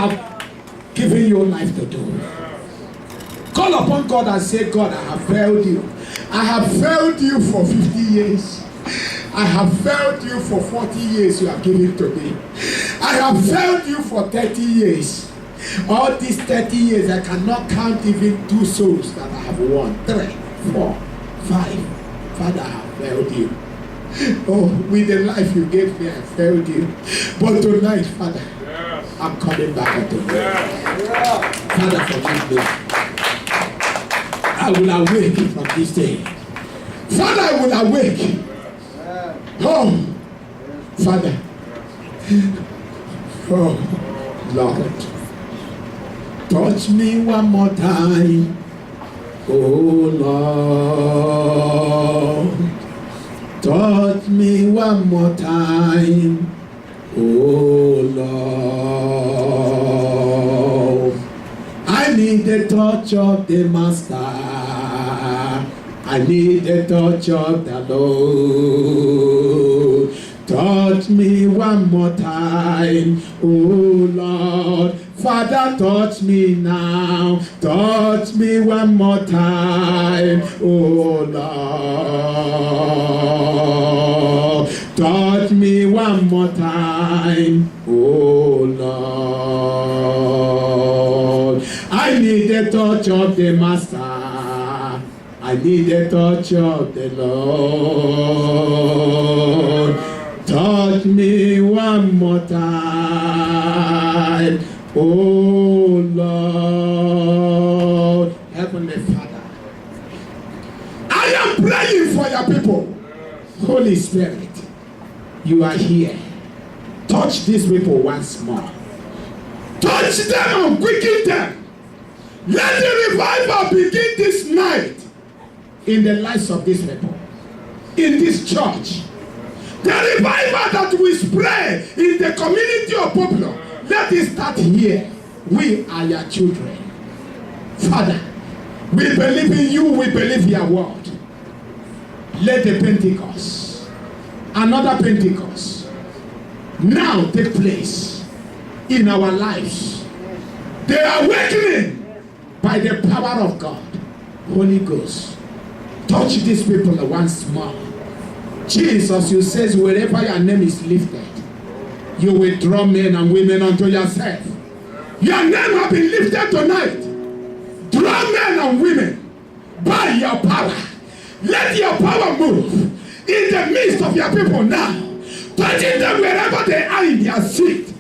have given you life to do. Call upon God and say, God, I have failed you. I have failed you for 50 years. I have failed you for 40 years you have given to me. I have failed you for 30 years. All these 30 years, I cannot count even 2 souls that I have won. 3, 4, 5. Father, I have failed you. Oh, with the life you gave me, I failed you. But tonight, Father, I'm coming back unto you. Father, forgive me. I will awake from this day. Father, I will awake. Oh, Father. Oh, Lord. Touch me one more time. Oh, Lord. Touch me one more time. Oh, Lord. I need the touch of the Master. I need the touch of the Lord. Touch me one more time, oh Lord. Father, touch me now. Touch me one more time, oh Lord. Touch me one more time, oh Lord. I need the touch of the Master. I need the touch of the Lord. Touch me one more time, oh Lord. Heavenly Father, I am praying for your people. Holy Spirit, you are here. Touch these people once more. Touch them and quicken them. Let the revival begin this night in the lives of these people, in this church. The revival that we spread in the community of Popular, let it start here. We are your children. Father, we believe in you, we believe your word. Let the Pentecost, another Pentecost, now take place in our lives. The awakening by the power of God. Holy Ghost, touch these people once more. Jesus, you says wherever your name is lifted, you will draw men and women unto yourself. Your name has been lifted tonight. Draw men and women by your power. Let your power move in the midst of your people now, touching them wherever they are in their seat.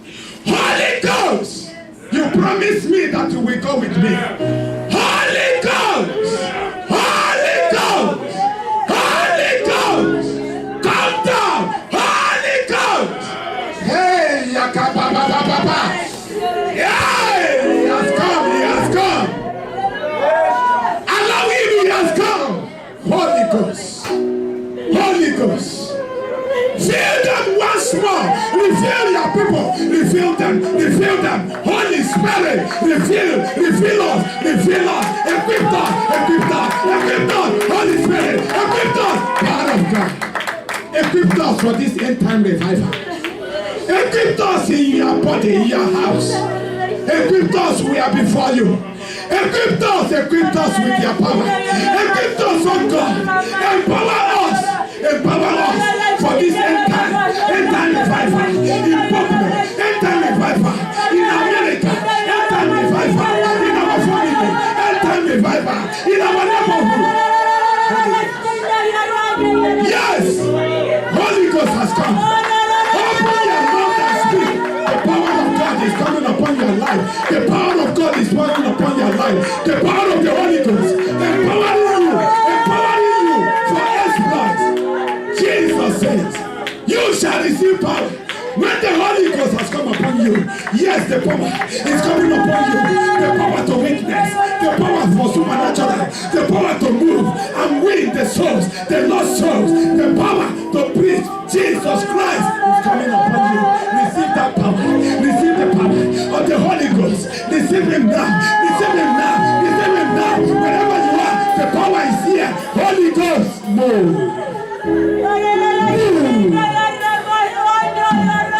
Holy Ghost, you promised me that you will go with me. Holy Ghost, Holy Ghost, Holy Ghost, come down, Holy Ghost. Hey, yakababababa. Yeah, he has come, he has come. Allow him, he has come. Holy Ghost, Holy Ghost. Fill them once more. Refill your people. Refill them. Refill them. Holy Spirit, refill us. Refill us. Equip us. Equip us. Equip us. Holy Spirit, equip us. Power of God. Equip us for this end time revival. Equip us in your body, in your house. Equip us, we are before you. Equip us with your power. Equip us, oh God. Empower us. Empower us for this end time revival in Popular, end time revival in America, end time revival in our family, end time revival in our neighborhood. Yes, Holy Ghost has come. Open your mouth and speak. The power of God is coming upon your life. The power of God is coming upon your life. The power of the Holy Ghost empowering you for exploits. Jesus says, you shall receive power when the Holy Ghost has come upon you. Yes, the power is coming upon you. The power to witness, the power for supernatural, the power to move and win the souls, the lost souls, the power to preach Jesus Christ is coming upon you. Receive that power. Receive the power of the Holy Ghost. Receive him now. Receive him now. Receive him now. Wherever you are, the power is here. Holy Ghost, move.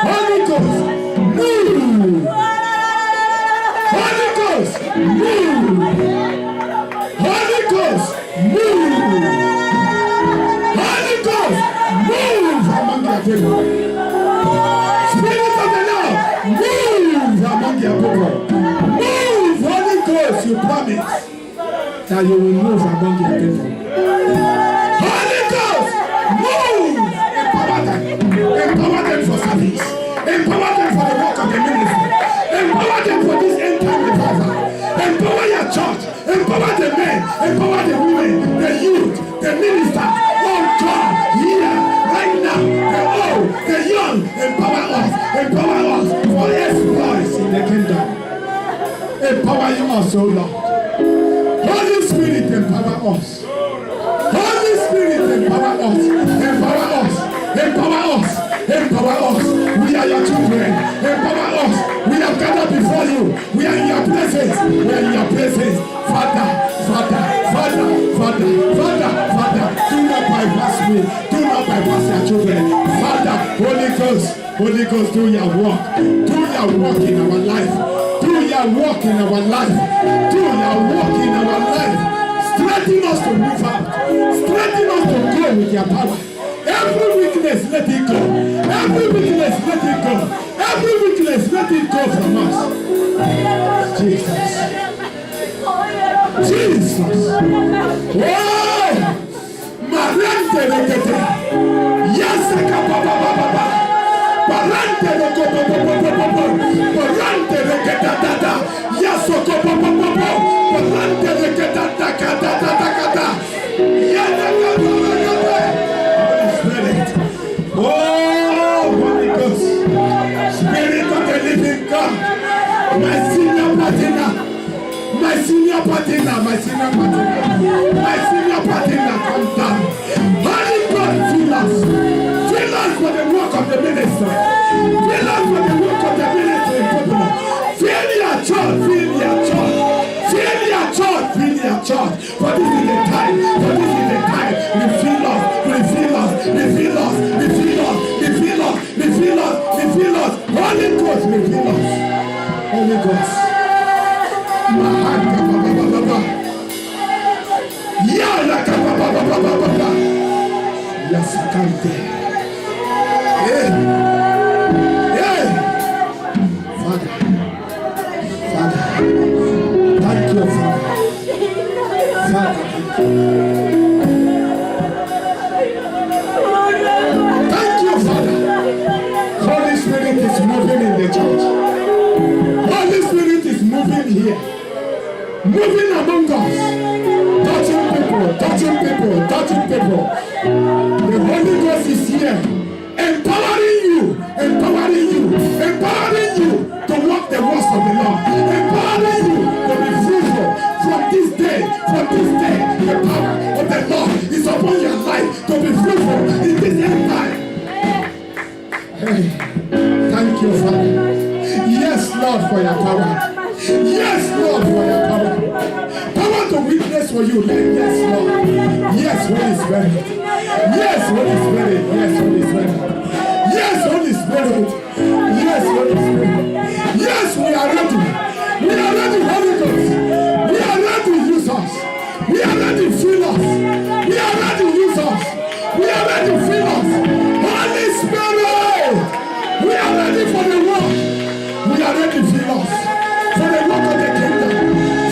Holy Ghost, move. people. Spirit of the Lord, move among your people. Move, Holy Ghost, you promise that you will move among your people. Holy Ghost, move. Empower them. Empower them for service. Empower them for the work of the ministry. Empower them for this end time revival. Empower your church. Empower the men. Empower the women, the youth, the minister. Oh God, here, right now, the old, the young. Empower us. Empower us for exploits in the kingdom. Empower you us, oh Lord. Holy Spirit, empower us. Holy Spirit, empower us. Empower us. Empower us. Empower us. We are your children. Empower us. We have gathered before you. We are in your presence. We are in your presence. Father, Father, Father, Father, Father, Father. Do not bypass me. Do not bypass your children. Father, Holy Ghost. Holy Ghost, do your work. Do your work in our life. Do your work in our life. Do your work in our life. Strengthen us to move out. Strengthen us to go with your power. Every weakness, let it go. Every weakness, let it go. Every weakness, let it go from us. Jesus. Jesus. Oh! Marante rekete. Yasaka baba baba. Marante rekete baba. Marante rekete tata. Yasoko baba baba. Marante rekete tata tata tata. Yasaka baba baba. Oh, Holy Ghost, Spirit of the living God, my senior partner, my senior partner, my senior partner, my senior partner, come down. Holy God, fill us for the work of the ministry, fill us for the work of the ministry, fill your church, fill your church, fill your church, fill your church. For this is the time, for this is the time. Refill us, refill us, refill us, refill us, refill us, refill us, refill us. Holy Ghost, refill us. Holy Ghost. Mahaka baba baba. Yala baba baba baba. Yasakante. Hey. Hey. Father. Father. Thank you, Father. Father. Thank you, Father. Holy Spirit is moving in the church. Holy Spirit is moving here. Moving among us. Touching people, touching people, touching people. The Holy Ghost is here. Empowering you, empowering you, empowering you to walk the works of the Lord. Empowering you to be fruitful. From this day, the power of the Lord is upon your life to be fruitful in this end time. Hey, thank you, Father. Yes, Lord, for your power. Yes, Lord, for your power. Power to witness for you. Yes, Lord. Yes, Holy Spirit. Yes, Holy Spirit. Yes, Holy Spirit. Yes, Holy Spirit. Yes, Holy Spirit. Yes, we are ready. We are ready, Holy Ghost. We are ready, use us. We are ready, fill us. We are ready, use us. We are ready, fill us. Holy Spirit. We are ready for the work. We are ready, fill us. For the work of the kingdom.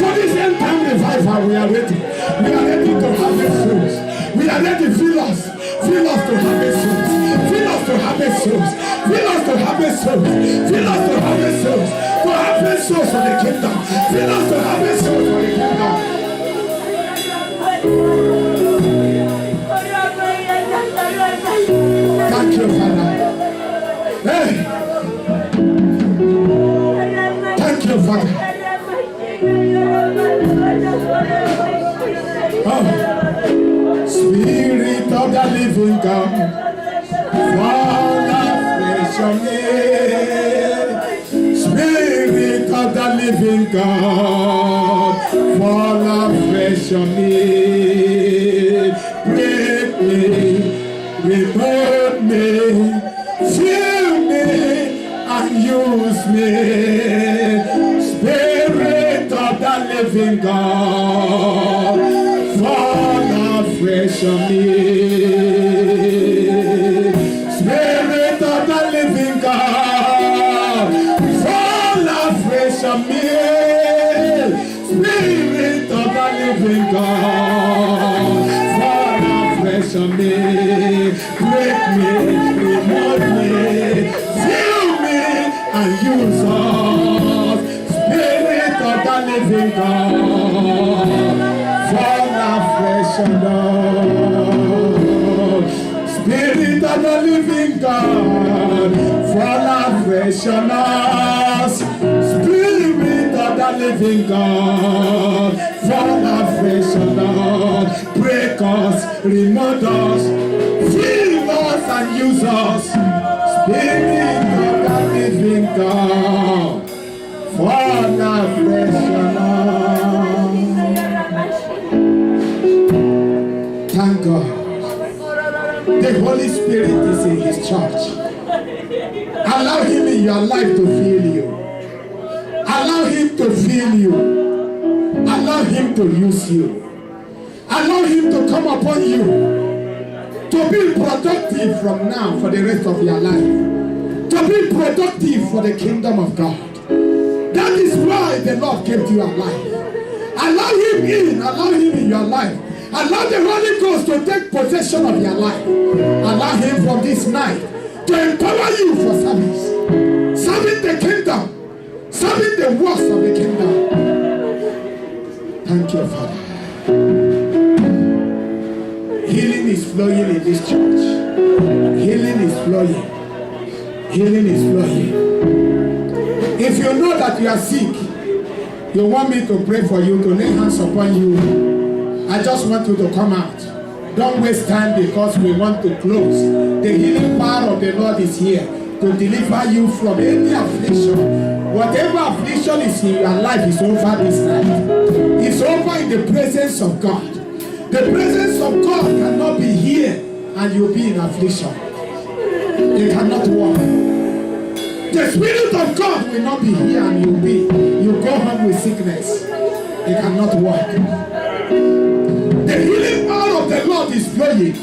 For this end time revival, we are ready. We are ready to harvest souls. We are ready, fill us. Fill us to harvest souls. Fill us to harvest souls. Fill us to harvest souls. Fill us to harvest souls. To harvest souls for the kingdom. Fill us to harvest souls for the kingdom. Thank you, Father. Hey. Thank you, Father. Oh. Spirit of the living God, fall afresh on me. Spirit of the living God, fall afresh on me. Break me, rebuild me, fill me, and use me. Spirit of the living God, fall afresh on me. Spirit on me. Spirit of the living God, fall afresh on me. Break me, remove me, fill me and use us. Spirit of the living God, fall afresh on us. Spirit of the living God, fall afresh on us. Spirit of the living God, fall afresh on us. Break us, remold us, fill us and use us. Spirit of the living God, fall afresh on us. Thank God. The Holy Spirit is in His church. Allow Him in your life to fill you. Allow Him to fill you. Allow Him to use you. Allow Him to come upon you to be productive from now for the rest of your life. To be productive for the kingdom of God. That is why the Lord kept you alive. Allow Him in. Allow Him in your life. Allow the Holy Ghost to take possession of your life. Allow Him from this night to empower you for service. Serving the kingdom. Serving the works of the kingdom. Thank you, Father. Healing is flowing in this church. Healing is flowing. Healing is flowing. If you know that you are sick, you want me to pray for you, to lay hands upon you, I just want you to come out. Don't waste time because we want to close. The healing power of the Lord is here to deliver you from any affliction. Whatever affliction is in your life is over this night. It's over in the presence of God. The presence of God cannot be here and you'll be in affliction. It cannot work. The Spirit of God will not be here and you go home with sickness. It cannot work. The healing power of the Lord is flowing.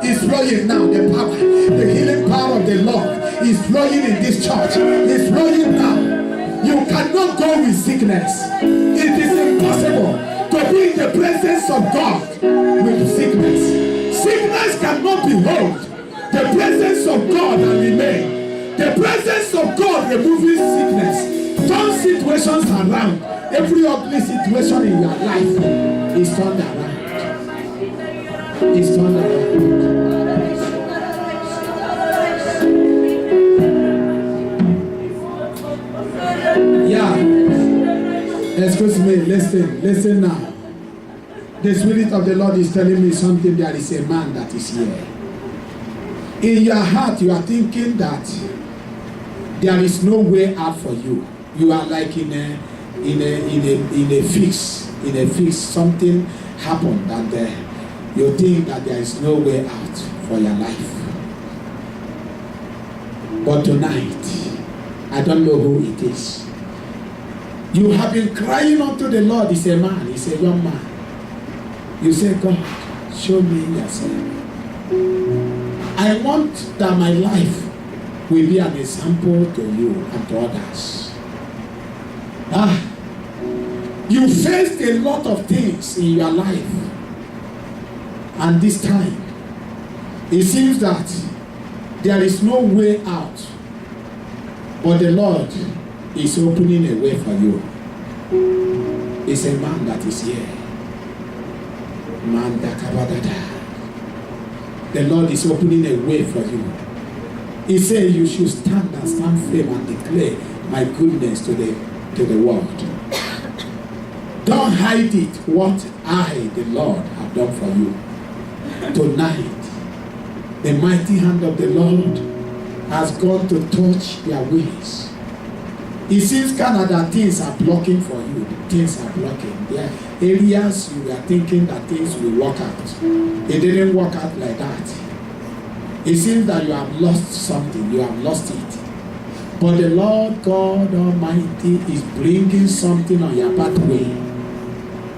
It's flowing now. The power, the healing power of the Lord is flowing in this church. It's flowing now. You cannot go with sickness. It is impossible to be in the presence of God with sickness. Sickness cannot behold the presence of God and remain. The presence of God removing sickness. Turn situations around. Every ugly situation in your life is turned around. It's turned around. Yeah. Excuse me, listen now. The Spirit of the Lord is telling me something. There is a man that is here. In your heart, you are thinking that there is no way out for you. You are like in a fix. Something happened and you think that there is no way out for your life. But tonight, I don't know who it is. You have been crying unto the Lord. He's a man. He's a young man. You say, God, show me yourself. I want that my life will be an example to you and to others. You faced a lot of things in your life. And this time, it seems that there is no way out. But the Lord is opening a way for you. It's a man that is here. The Lord is opening a way for you. He said you should stand firm and declare my goodness to the world. Don't hide it what I, the Lord, have done for you. Tonight, the mighty hand of the Lord has gone to touch your ways. It seems Canada, things are blocking for you. Things are blocking. There are areas you were thinking that things will work out. It didn't work out like that. It seems that you have lost something. You have lost it. But the Lord God Almighty is bringing something on your pathway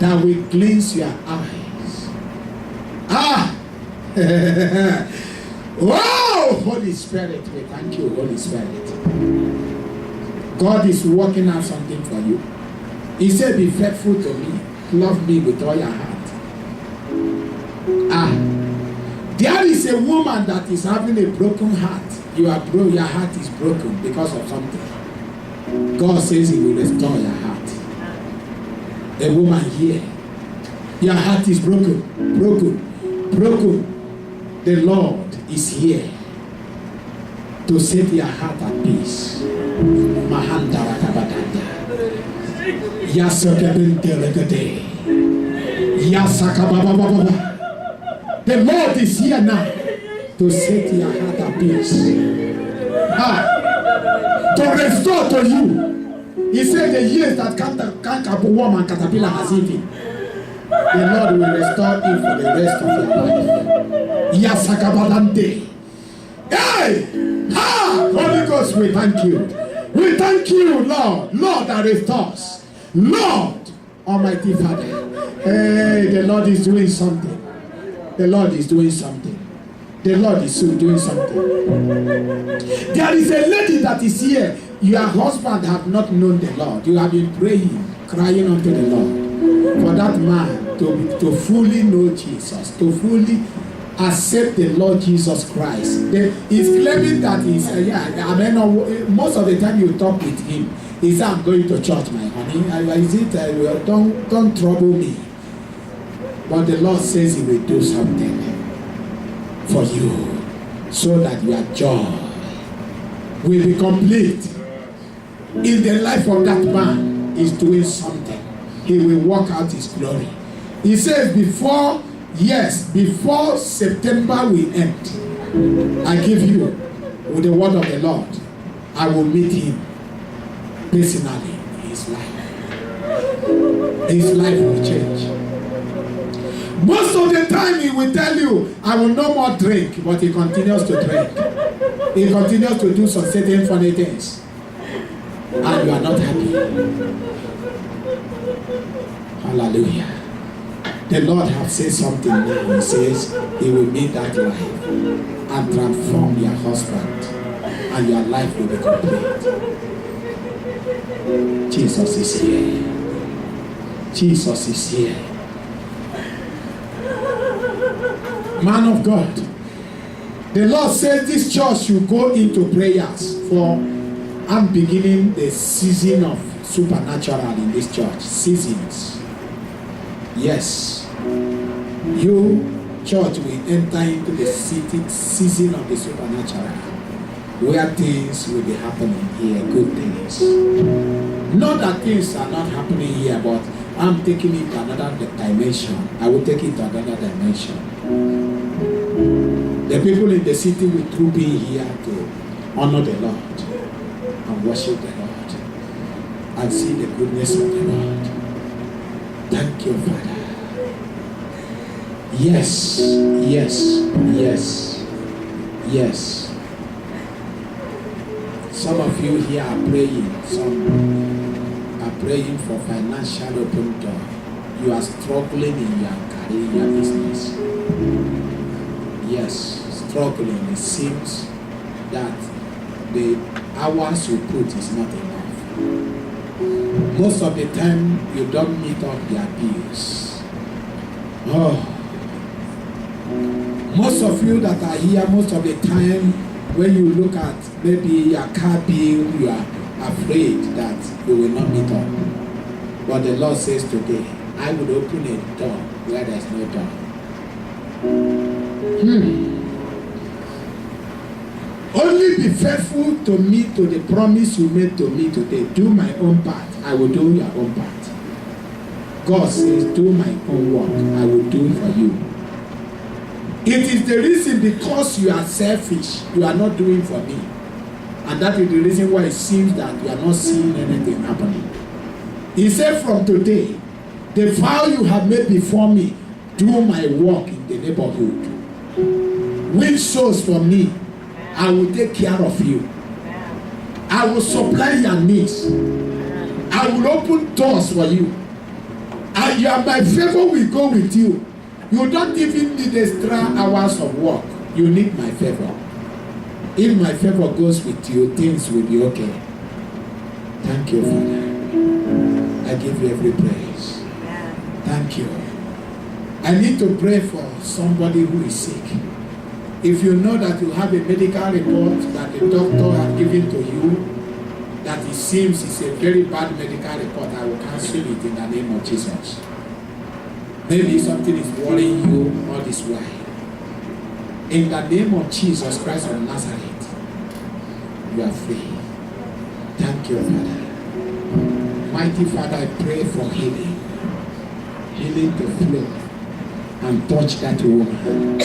that will cleanse your eyes. Wow! Holy Spirit, we thank you, Holy Spirit. God is working out something for you. He said, be faithful to me. Love me with all your heart. There is a woman that is having a broken heart. Your heart is broken because of something. God says he will restore your heart. A woman here, your heart is broken. The Lord is here to set your heart at peace. The Lord is here now to set your heart at peace. To restore to you. He said the years that cankerworm and caterpillar has eaten, the Lord will restore it for the rest of your life. Hey! Holy Ghost, we thank you. We thank you, Lord. Lord that restores. Lord, Almighty Father. Hey, the Lord is doing something. The Lord is doing something. The Lord is soon doing something. There is a lady that is here. Your husband have not known the Lord. You have been praying, crying unto the Lord for that man to fully know Jesus, to fully accept the Lord Jesus Christ. He's claiming that most of the time you talk with him, he said, I'm going to church, my honey. Don't trouble me. But the Lord says he will do something for you so that your joy will be complete. In the life of that man is doing something. He will work out his glory. He says before September will end, I give you with the word of the Lord, I will meet him personally in his life. His life will change. Most of the time he will tell you, I will no more drink, but he continues to drink. He continues to do some certain funny things. And you are not happy. Hallelujah. The Lord has said something now. He says he will meet that life and transform your husband, and your life will be complete. Jesus is here. Jesus is here. Man of God, the Lord said this church should go into prayers for I'm beginning the season of supernatural in this church. Seasons. Yes. You, church, will enter into the season of the supernatural, where things will be happening here, good things. Not that things are not happening here, but I'm taking it to another dimension. I will take it to another dimension. The people in the city will through being here to honor the Lord and worship the Lord and see the goodness of the Lord. Thank you, Father. Yes, yes, yes, yes. Some of you here are praying. Some are praying for financial open door. You are struggling in your career, your business. Yes, struggling. It seems that the hours you put is not enough. Most of the time, you don't meet up their bills. Oh. Most of you that are here, most of the time, when you look at maybe your car bill, you are afraid that you will not meet up. But the Lord says today, I will open a door where there is no door. Only be faithful to me, to the promise you made to me today. Do my own part, I will do your own part. God says, do my own work, I will do it for you. It is the reason because you are selfish, you are not doing for me. And that is the reason why it seems that you are not seeing anything happening. He said from today, the vow you have made before me, do my work in the neighborhood. Win souls for me, I will take care of you. I will supply your needs. I will open doors for you. And my favor will go with you. You don't even need extra hours of work. You need my favor. If my favor goes with you, things will be okay. Thank you, Father. I give you every praise. Thank you. I need to pray for somebody who is sick. If you know that you have a medical report that the doctor has given to you, that it seems is a very bad medical report, I will cancel it in the name of Jesus. Maybe something is worrying you all this while. In the name of Jesus Christ of Nazareth, you are free. Thank you, Father. Mighty Father, I pray for healing. Healing to flow and touch that woman.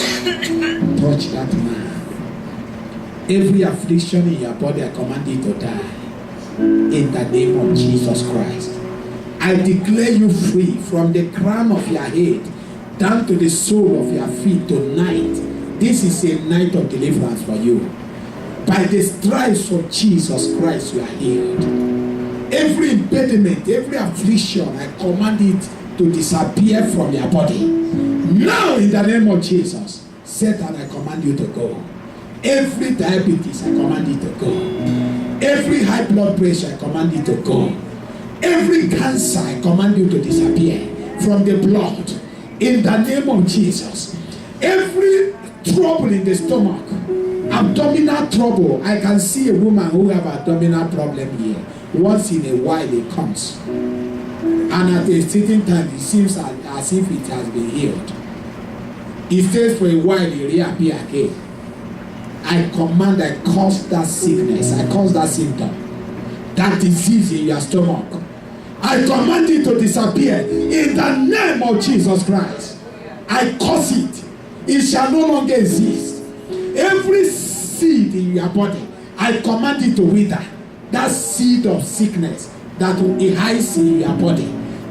Touch that man. Every affliction in your body, I command it to die. In the name of Jesus Christ. I declare you free from the crown of your head down to the sole of your feet tonight. This is a night of deliverance for you. By the stripes of Jesus Christ, you are healed. Every impediment, every affliction, I command it to disappear from your body. Now, in the name of Jesus, Satan, I command you to go. Every diabetes, I command you to go. Every high blood pressure, I command you to go. Every cancer, I command you to disappear from the blood. In the name of Jesus. Every trouble in the stomach, abdominal trouble, I can see a woman who have abdominal problem here. Once in a while it comes. And at a certain time, it seems as if it has been healed. It stays for a while, it reappears again. I command, I cause that sickness, I cause that symptom, that disease in your stomach. I command it to disappear in the name of Jesus Christ. I cause it. It shall no longer exist. Every seed in your body, I command it to wither. That seed of sickness that it hides in your body,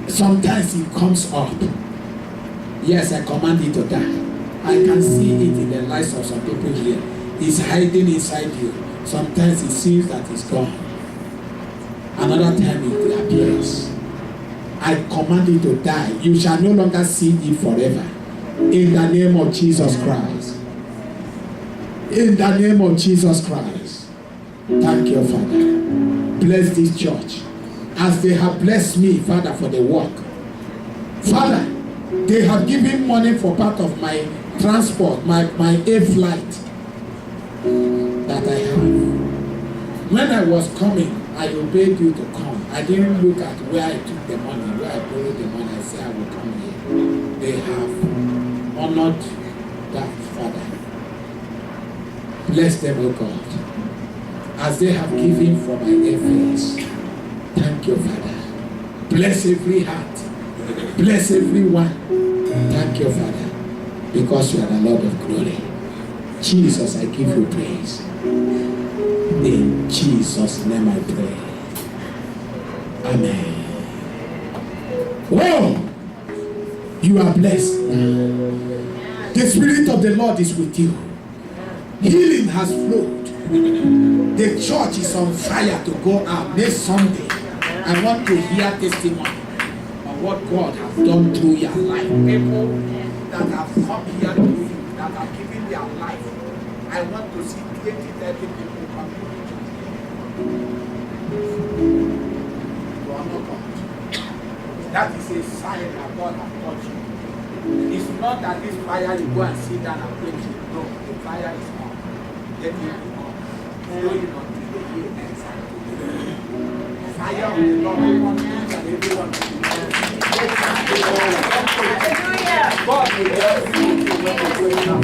sometimes it comes up. Yes, I command it to die. I can see it in the lives of some people here. It's hiding inside you. Sometimes it seems that it's gone. Another time it appears. I command it to die. You shall no longer see it forever. In the name of Jesus Christ. In the name of Jesus Christ. Thank you, Father. Bless this church as they have blessed me, Father, for the work. Father, they have given money for part of my transport, my air flight that I have. When I was coming, I obeyed you to come. I didn't look at where I took the money, where I borrowed the money. I said I will come here. They have honored that, Father. Bless them, O God, as they have given for my airfares. Thank you, Father. Bless every heart. Bless everyone. Thank you, Father, because you are the Lord of glory. Jesus, I give you praise. In Jesus' name I pray. Amen. Whoa! You are blessed. The Spirit of the Lord is with you. Healing has flowed. The church is on fire to go out next Sunday. I want to hear testimony of what God has done through your life. People that have come here to you, that have given their life. I want to see 20, 30 people come to the church. You are not God. That is a sign that God has touched you. It's not that this fire you go and sit down and quench it. No, the fire is on. Let it be on. Flowing until the year ends. Fire of the Lord upon each and everyone. God will help you when you're going out.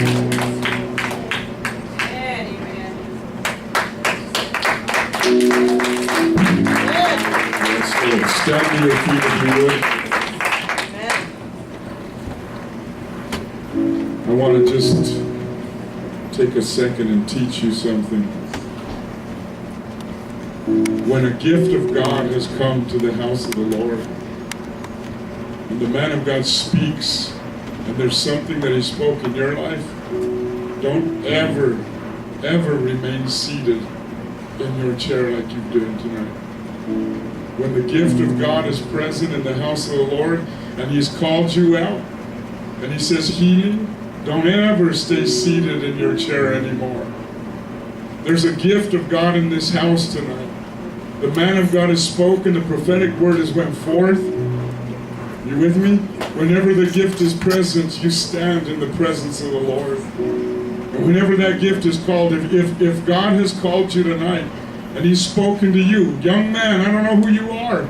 Yes, Lord. Stand to your feet if you would. I want to just take a second and teach you something. When a gift of God has come to the house of the Lord, and the man of God speaks, and there's something that he spoke in your life, don't ever remain seated in your chair like you're doing tonight. When the gift of God is present in the house of the Lord, and he's called you out, and he says healing, don't ever stay seated in your chair anymore. There's a gift of God in this house tonight. The man of God has spoken, the prophetic word has went forth. You with me? Whenever the gift is present, you stand in the presence of the Lord. And whenever that gift is called, if God has called you tonight, and He's spoken to you, young man, I don't know who you are,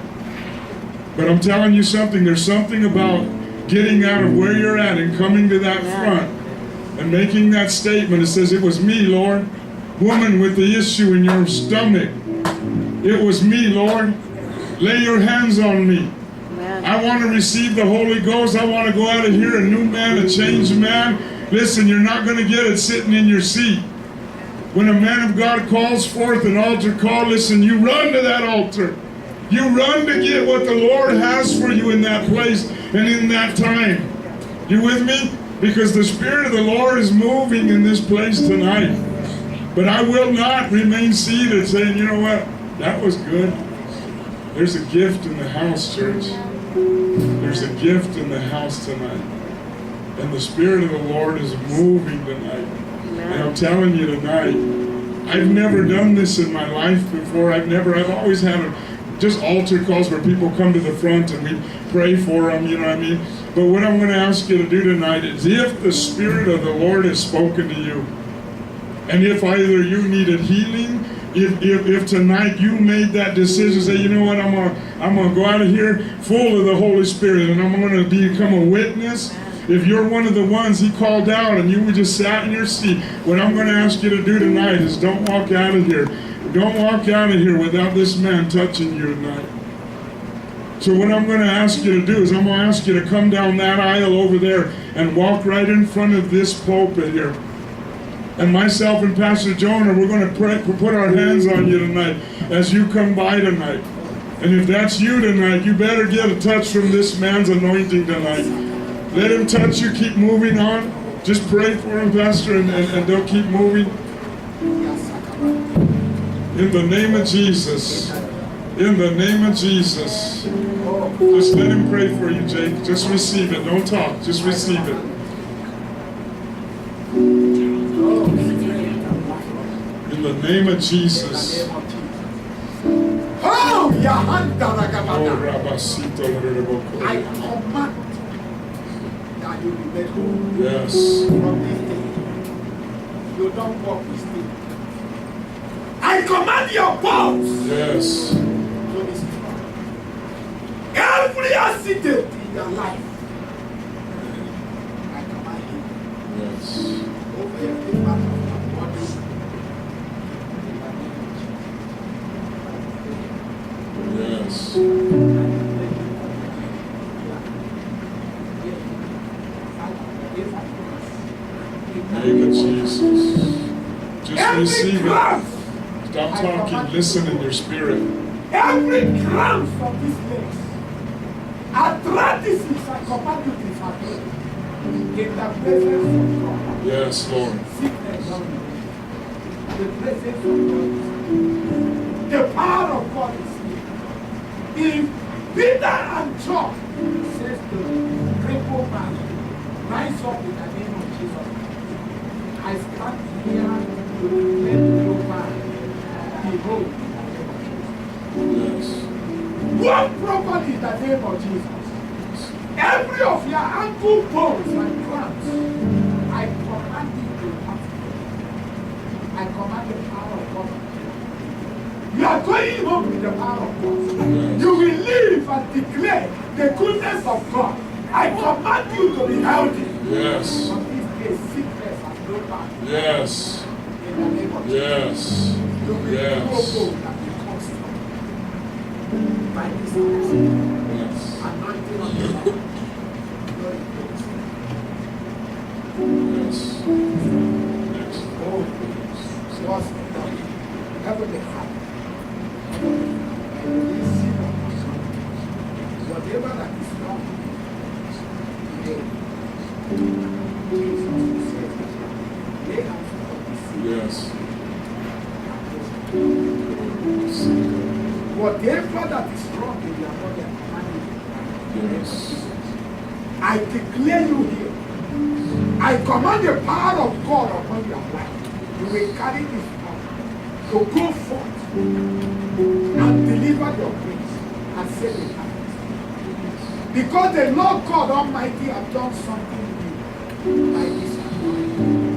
but I'm telling you something, there's something about getting out of where you're at and coming to that front and making that statement. It says, it was me, Lord. Woman with the issue in your stomach. It was me, Lord. Lay your hands on me. I want to receive the Holy Ghost. I want to go out of here a new man, a changed man. Listen, you're not going to get it sitting in your seat. When a man of God calls forth an altar call, listen, you run to that altar. You run to get what the Lord has for you in that place and in that time. You with me? Because the Spirit of the Lord is moving in this place tonight. But I will not remain seated saying, you know what, that was good. There's a gift in the house, church. There's a gift in the house tonight. And the Spirit of the Lord is moving tonight. And I'm telling you tonight, I've never done this in my life before. I've always had just altar calls where people come to the front and we pray for them, you know what I mean? But what I'm going to ask you to do tonight is, if the Spirit of the Lord has spoken to you, and if either you needed healing, if tonight you made that decision, say, you know what, I'm gonna go out of here full of the Holy Spirit, and I'm gonna become a witness. If you're one of the ones He called out and you just sat in your seat, what I'm gonna ask you to do tonight is, don't walk out of here. Don't walk out of here without this man touching you tonight. So what I'm gonna ask you to do is, I'm gonna ask you to come down that aisle over there and walk right in front of this pulpit here. And myself and Pastor Jonah, we're going to pray, put our hands on you tonight as you come by tonight. And if that's you tonight, you better get a touch from this man's anointing tonight. Let him touch you. Keep moving on. Just pray for him, Pastor, and don't keep moving. In the name of Jesus. In the name of Jesus. Just let him pray for you, Jake. Just receive it. Don't talk. Just receive it. In the name of Jesus. Oh, I command that you be made whole. Yes. From this day, you don't walk with me. I command your bones Yes. to be strong. Every accident in your life, I command you Yes. over every part of your body. Yes. Name of Jesus. Just receive it. Stop talking. Listen in your spirit. Every cramp from this place, arthritis, I command you to disappear. In the presence of God. Yes, Lord. Sickness, the presence of God. The power of God is here. If Peter and John says to the crippled man, rise up in the name of Jesus, I stand here to declare to you, man, behold, in the name of Jesus. Yes. Walk properly in the name of Jesus. Every of your ankle bones and cramps, I command you to pass. I command the power of God. You are going home with the power of God. Yes. You will live and declare the goodness of God. I command you to be healthy. Yes. From this day, sickness has no power. Yes. In the name of Jesus. Yes. You will Yes. grow bold and become strong. By this time, Yes. anointing of the Lord. Glory to God. Yes. Yes. Oh, trust in God. Heavenly Father. Receive our worship. Whatever that is wrong today, Jesus says, lay hands on the sick. Yes. Whatever that is wrong in your body, I command you. Yes. I declare you here. I command the power of God upon your life. You will carry this power to go forth and delivered your grace and saved the heart. Because the Lord God Almighty has done something new by this anointing.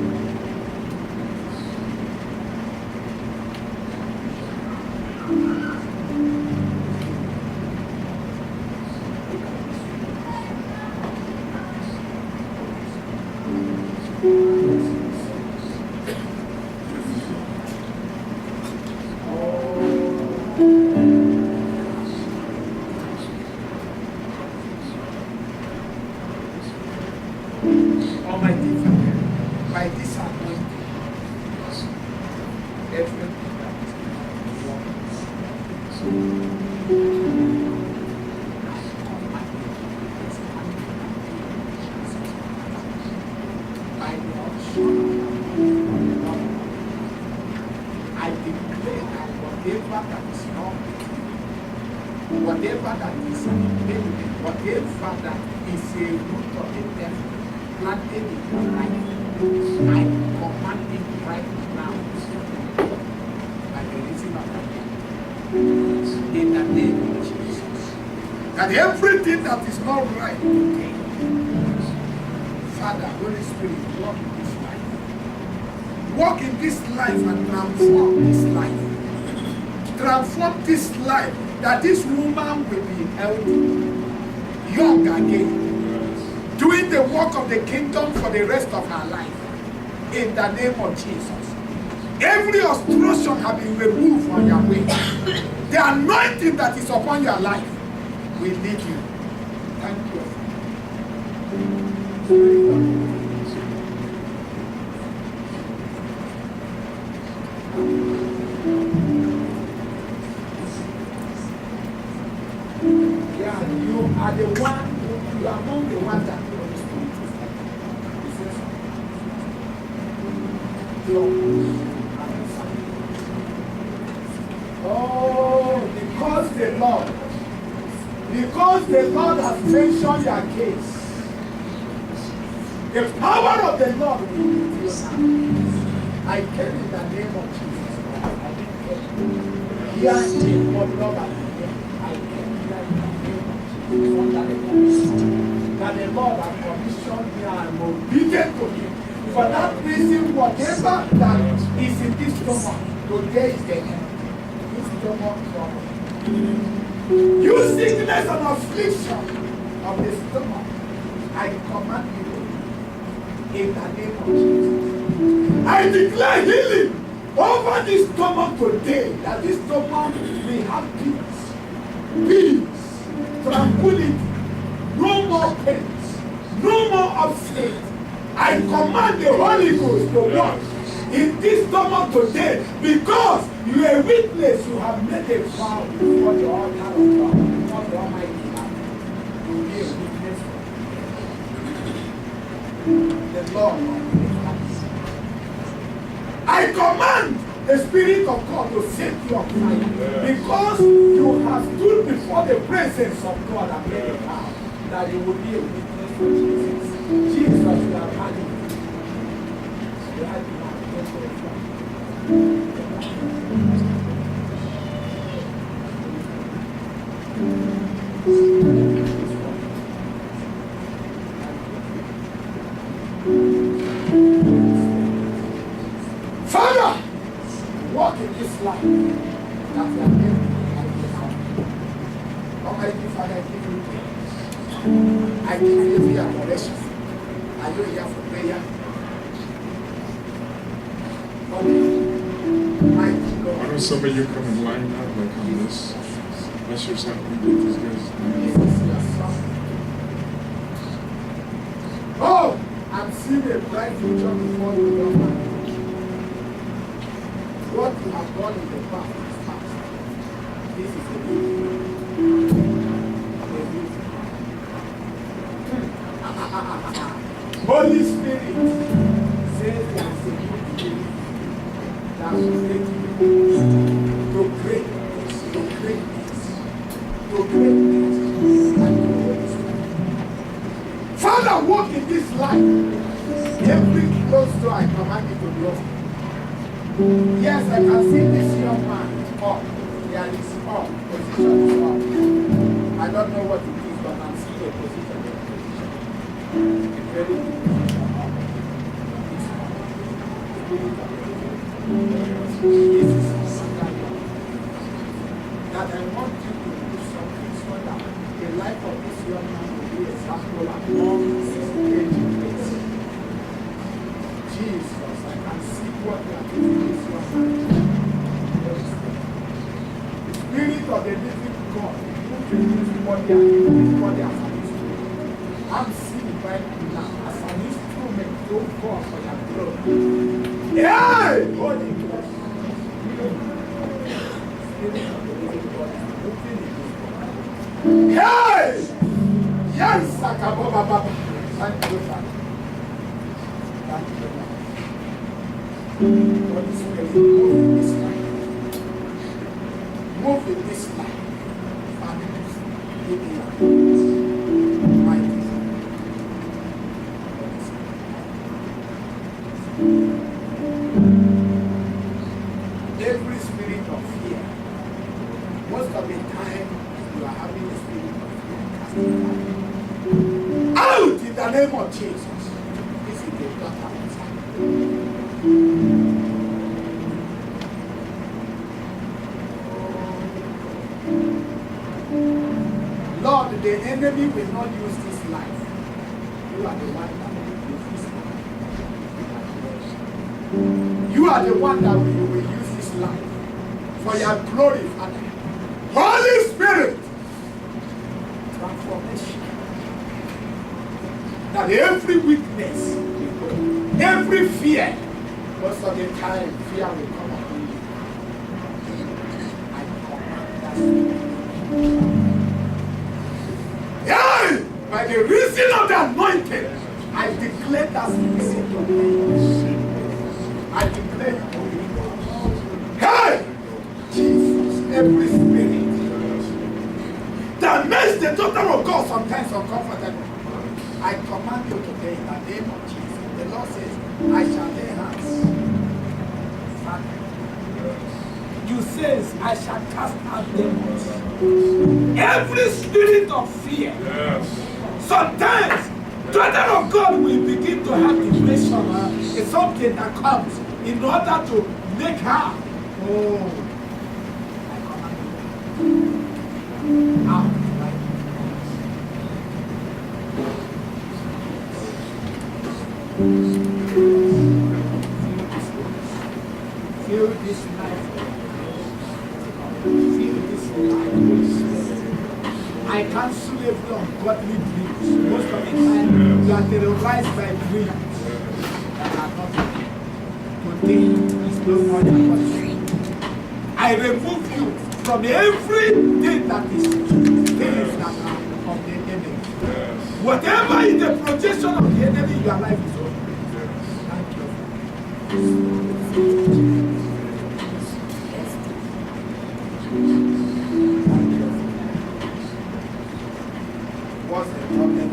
Almighty Father, by this anointing, everything that is wrong, by the unction I declare that whatever that is wrong, whatever that is impediment, whatever that is a root of the devil planted in your life, I command it right now by the reason of the dead. In the name of Jesus. That everything that is not right today, Father, Holy Spirit, walk in this life. Walk in this life and transform this life. Transform this life, that this woman will be healthy, young again, doing the work of the kingdom for the rest of her life. In the name of Jesus. Every obstruction has been removed from your way. The anointing that is upon your life will lead you. Thank you. Yeah, you are the one, you are among the ones that Holy Spirit is oh, because the Lord has mentioned your case, the power of the Lord will be with you now. I came in the name of Jesus. Here in what Lord has done. I came here in the name of Jesus. That the Lord has commissioned me and I'm obedient to him. For that reason, whatever that is in this stomach, today is the end. This stomach trouble. You sickness and affliction of the stomach, I command you in the name of Jesus. I declare healing over this stomach today, that this stomach may have peace, tranquility, no more pains, no more upset. I command the Holy Ghost to work in this stomach today, because you are a witness, you have made a vow before the altar of God, before the Almighty God. You will be a witness for the Lord. I command the Spirit of God to set you on fire, because you have stood before the presence of God and made a vow that you will be a witness for Jesus. Jesus, you have had it. You had it. Father, walk in this life that you have given me. Almighty Father, I give you praise. I give you the adoration. Are you here for prayer? Why don't some of you come and line up like on this? Ushers have to get these guys. Oh, I'm seeing a bright future before you, young man. What you have done in the past is past. This is a new Holy Spirit says there is a new beginning that will take you to greatness, to greatness, to greatness. Father, walk in this life. Every closed door I command you to close. Yes, I can see this young man up. There is up. position is up. I don't know what it is, but I'm seeing a position. Very good. That I want you to do something so that the life of this young man will be a sample among his age mates. Jesus, I can see what you are doing this young man. The spirit of the living God moved in his body and in his body as an instrument. I'm seeing right now as an instrument to God for your glory. Hey! Holy Ghost. Spirit of the living God is moving in his body. Hey! Yes, Sakababa Baba. Thank you, Father. Thank you, Father. Holy Spirit, move in this life. Move in this life. Families, give me your hands. Mighty. Every spirit of fear, most of the time you are having a spirit of fear, casting out in the name of Jesus. This is the daughter of Lord, the enemy will not use this life. You are the one that will use this life. You are the one that will use this life for your glory, Father. Holy Spirit, transformation. That every weakness, every fear, most of the time, fear will come upon you. I command that spirit. Yeah! By the reason of the anointing, I declare that spirit to me. I declare it to me. Hey! Jesus, every spirit that makes the daughter of God sometimes uncomfortable, I command you today in the name of Jesus. The Lord says, I shall lay hands. You says, I shall cast out demons. Every spirit of fear. Yes. Sometimes, daughter of God will begin to have depression. It's something that comes in order to make her. Oh, I command you. Out right now. Feel this life. Feel this life. I cancel every ungodly dreams. Most of the time, you are terrorized by dreams that are not real. Today is no more than a dream. I remove you from everything that is things that are of the enemy. Whatever is the projection of the enemy, your life is over. Thank you. What's the problem?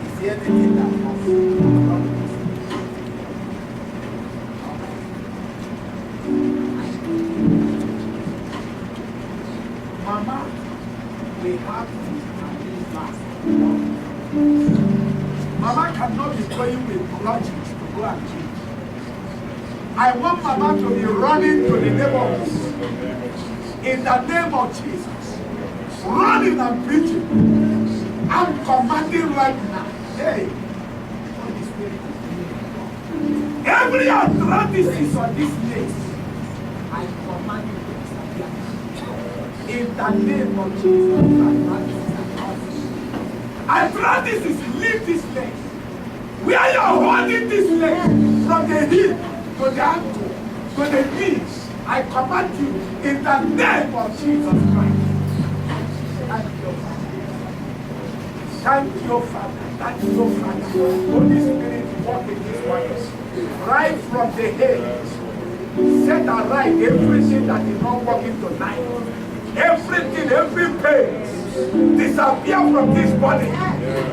Is there anything that has Mama, we have to fast. Mama cannot be going with grudges to go and change. I want Mama to be running to the neighborhood in the name of Jesus. Running and preaching. I'm commanding right now. Hey, Holy Spirit. Every arthritis is on this place. I command you to disappear. In the name of Jesus. Arthritis is leave this leg. Where you are holding this leg from the hip to the ankle to the knees. I command you in the name of Jesus Christ. Thank you, Father. Thank you, Father. Thank you, Father. Holy Spirit, walk in this way. Right from the head. Set aright everything that is not working tonight. Everything, every pain. Disappear from this body.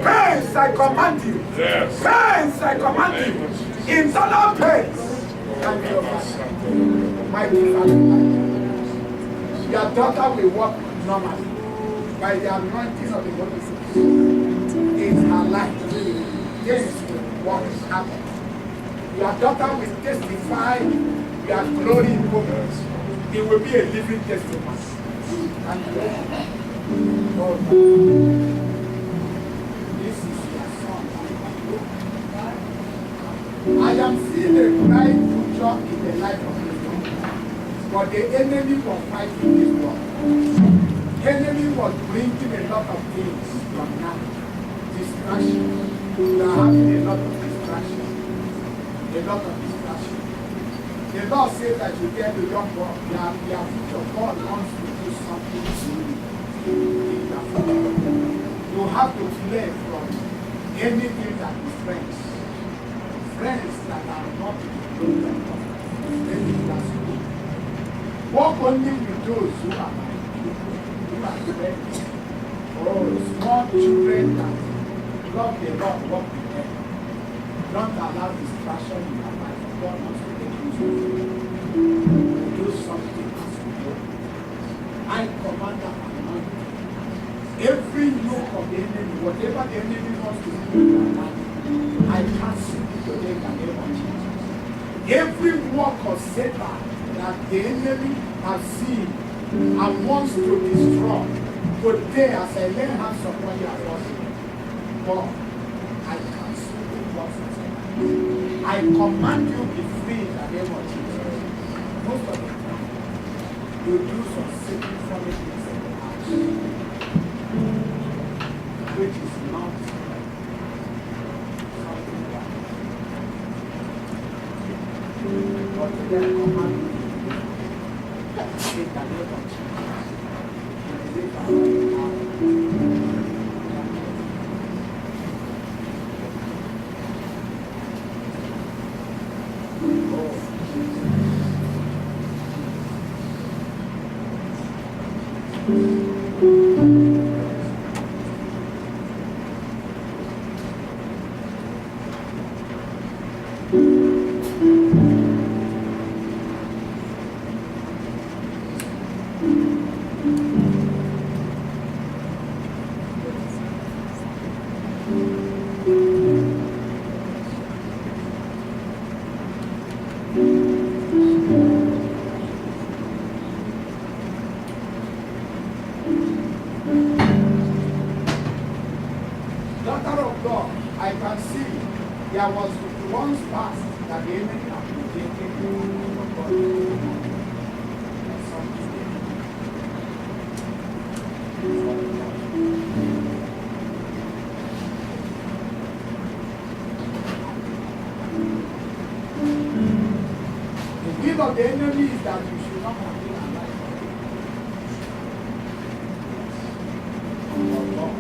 Pains, I command you. Pains, I command you. Internal pains. Thank you, Father. mighty Father. Your daughter will walk normally by the anointing of the Holy Spirit in her life. Things will work happen. Your daughter will testify your glory in progress. It will be a living testimony. And oh, this is your son. I am seeing a bright future in the life of this one. But the enemy was fighting this one. Enemy was bringing a lot of things from now. Distraction. You are having a lot of distraction. A lot of distraction. The Lord says that you get the young boy, your future God wants to do something to you. You have to play from anything that is friends. Friends that are not good. Walk only with those who are friends. Or small children that love the Lord, walk with them. Don't allow distraction in your life. God wants to take you to do something as you go. I command that anointing. Every yoke of the enemy, whatever the enemy wants to do in your life, I cancel it today in the name of Jesus. Every work of Satan that the enemy has seen and wants to destroy, today as I lay hands upon your body, God, I cancel the works of Satan. I command you be free in the name of Jesus. Most of the time, you do some simple funny things in the house, which is not something bad. But today I command you in the name of Jesus. Daughter of God, I can see there was once past that the enemy had been taking from God. The will of the enemy is that you should not have been alive. For God.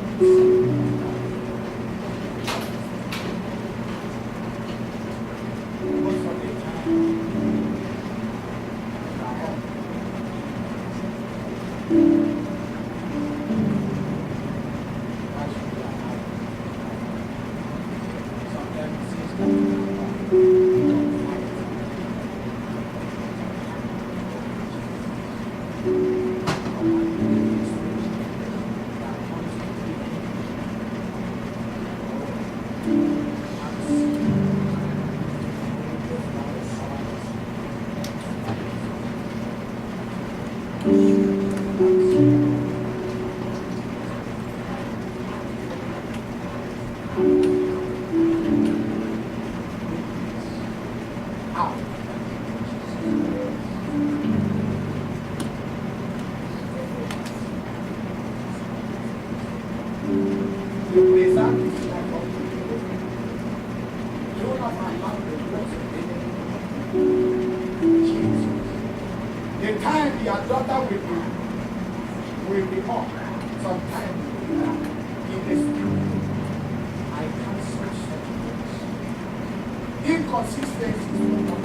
The time your daughter will be up, sometime in the spirit, I cancel such things. Inconsistency is not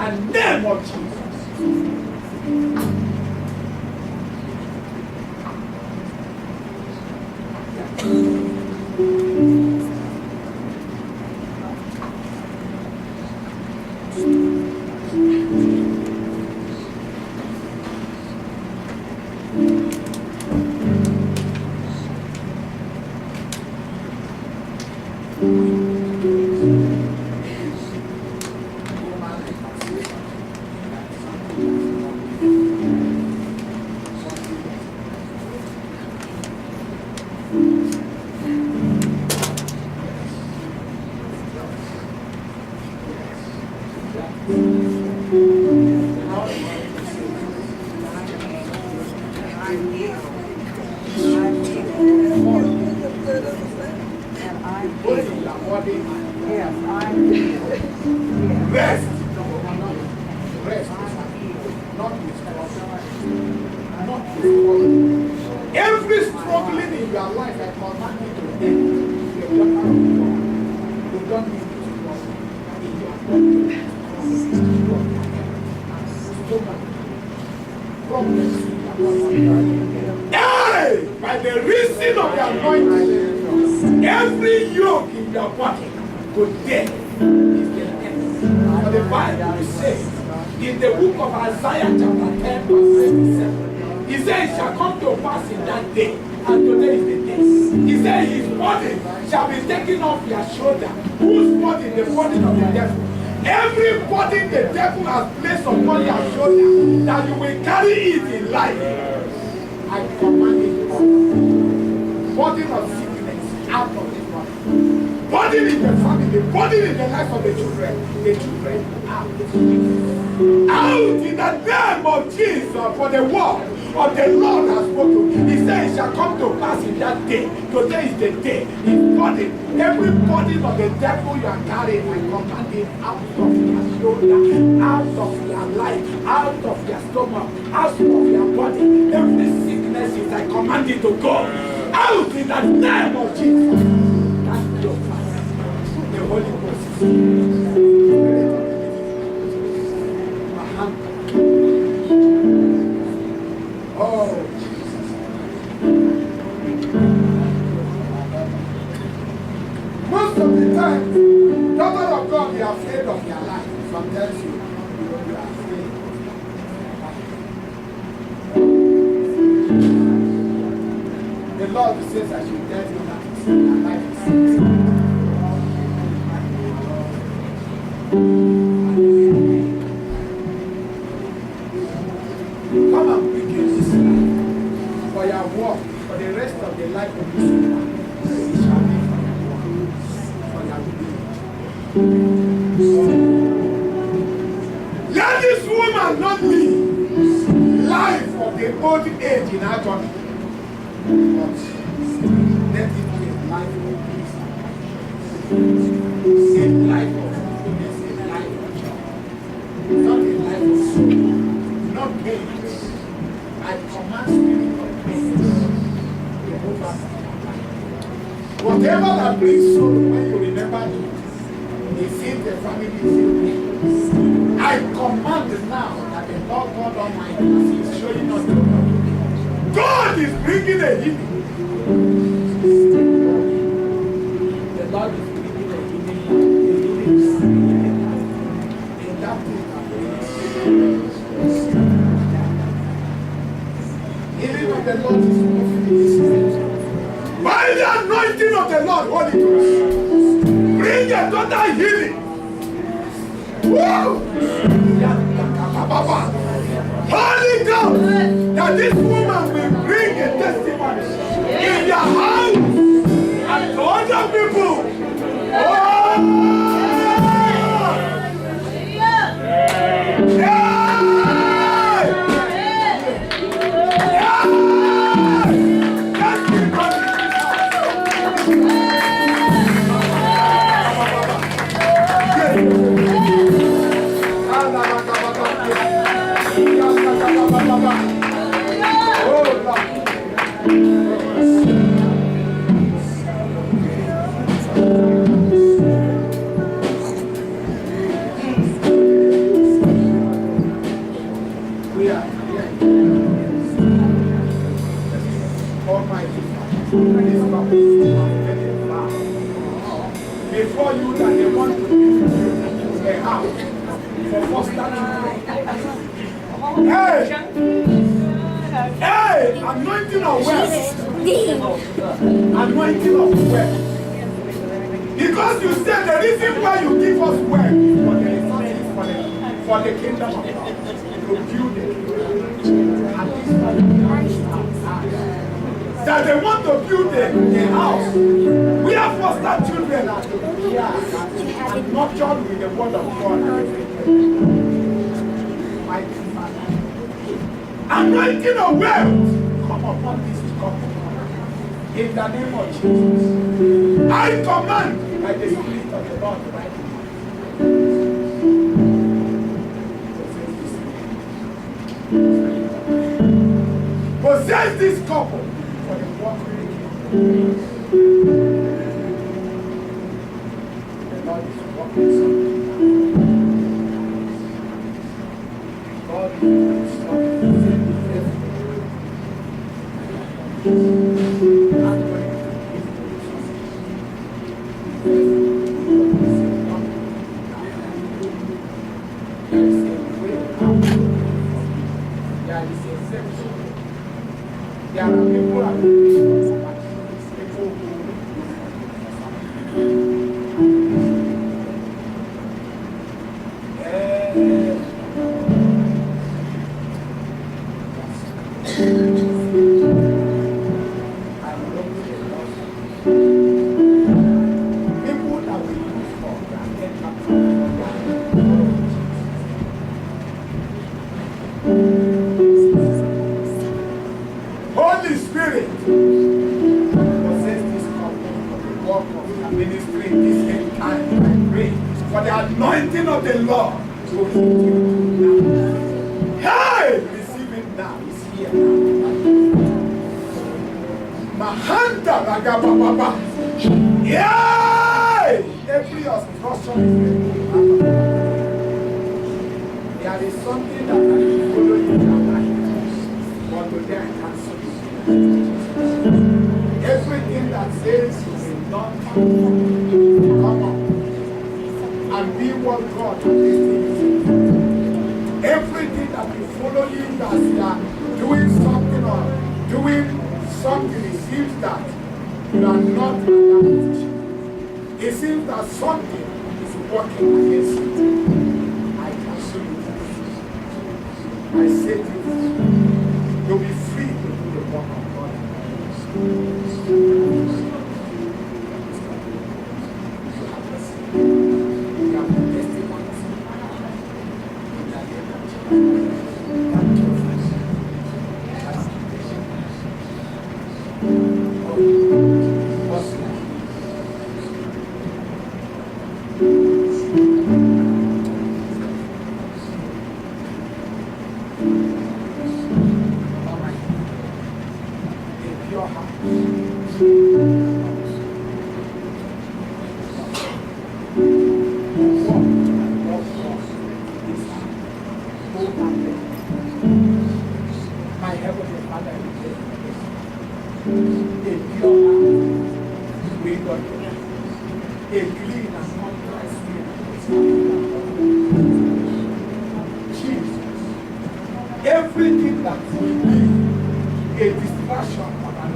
the name of Jesus. Rest. Rest. Not with struggle. Every struggling in your life, I command you to end. You don't need to struggle. Hey! By the reason of the anointing, every yoke in your body to death is the end. For the Bible says in the book of Isaiah chapter 10 verse 27, he says it shall come to pass in that day, and today is the day. He said his body shall be taken off your shoulder. Whose body? The body of the devil. Every body the devil has placed upon your shoulder that you will carry it in life, I command it off. Body of sickness out of this body. Body in the family, body in the life of the children out. Out in the name of Jesus, for the word of the Lord has spoken. He said it shall come to pass in that day. Today is the day. His body, every body of the devil you are carrying, I command it out of your shoulder, out of your life, out of your stomach, out of your body. Every sickness is I command it to go out in the name of Jesus. That's your Father. The Holy Ghost. Oh, Jesus. Most of the time, daughter of God, you are afraid of your life. Sometimes you are afraid. The Lord says I should tell you that your life is safe. Come and begin this life for your work, for the rest of the life of this life. It shall be for your work, for your good. Let this woman not live life of the old age in her body, but let it be a life of peace, a life of happiness, a life of joy, not a life of sorrow. Not pain. I command spirit of pain. Whatever that brings sorrow when you remember it, is in the family is in pain. I command now that the Lord God Almighty is showing us the Lord. God is bringing a healing. The Lord is bringing a healing. In that thing that healing of the Lord is moving in this place. By the anointing of the Lord, Holy Ghost, bring your daughter healing. Woo! Holy Ghost, that this woman will bring a testimony in your house and to other people. Oh! Oh, this couple are getting loud. Before you that they want to build a house for foster Hey, anointing of wealth. Anointing of wealth. Because you said the reason why you give us wealth is for the resources for the kingdom of God. To build it. And this that they want to build a house. We have foster children at the and nurtured with the word of God. Mighty Father. Anointing of wealth come upon this couple. In the name of Jesus. I command by the Spirit of the Lord right now. Possess this couple for the work of the kingdom. The Lord is working something now. God is doing something. There are people out Holy Spirit, possess this couple for the work of the ministry this end time. I pray for the anointing of the Lord to hit you now. Hey! Receive it now. It's here now. Mahanta Ragababa. Yay! Every obstruction is removed. There is something that can follow you in your life. But today I cancel it. Everything that says you will not come up and be what God has destined you to be. Everything that will follow you as you are doing something or doing something, it seems that you are not in that position. It seems that something is working against you. I cancel it. I say to you, you'll be free to do the work of God. You have the testimonies in the name of Jesus. Thank you. My heavenly Father, a pure heart, we got a clean and contrite spirit. Jesus, everything that will be a distraction of an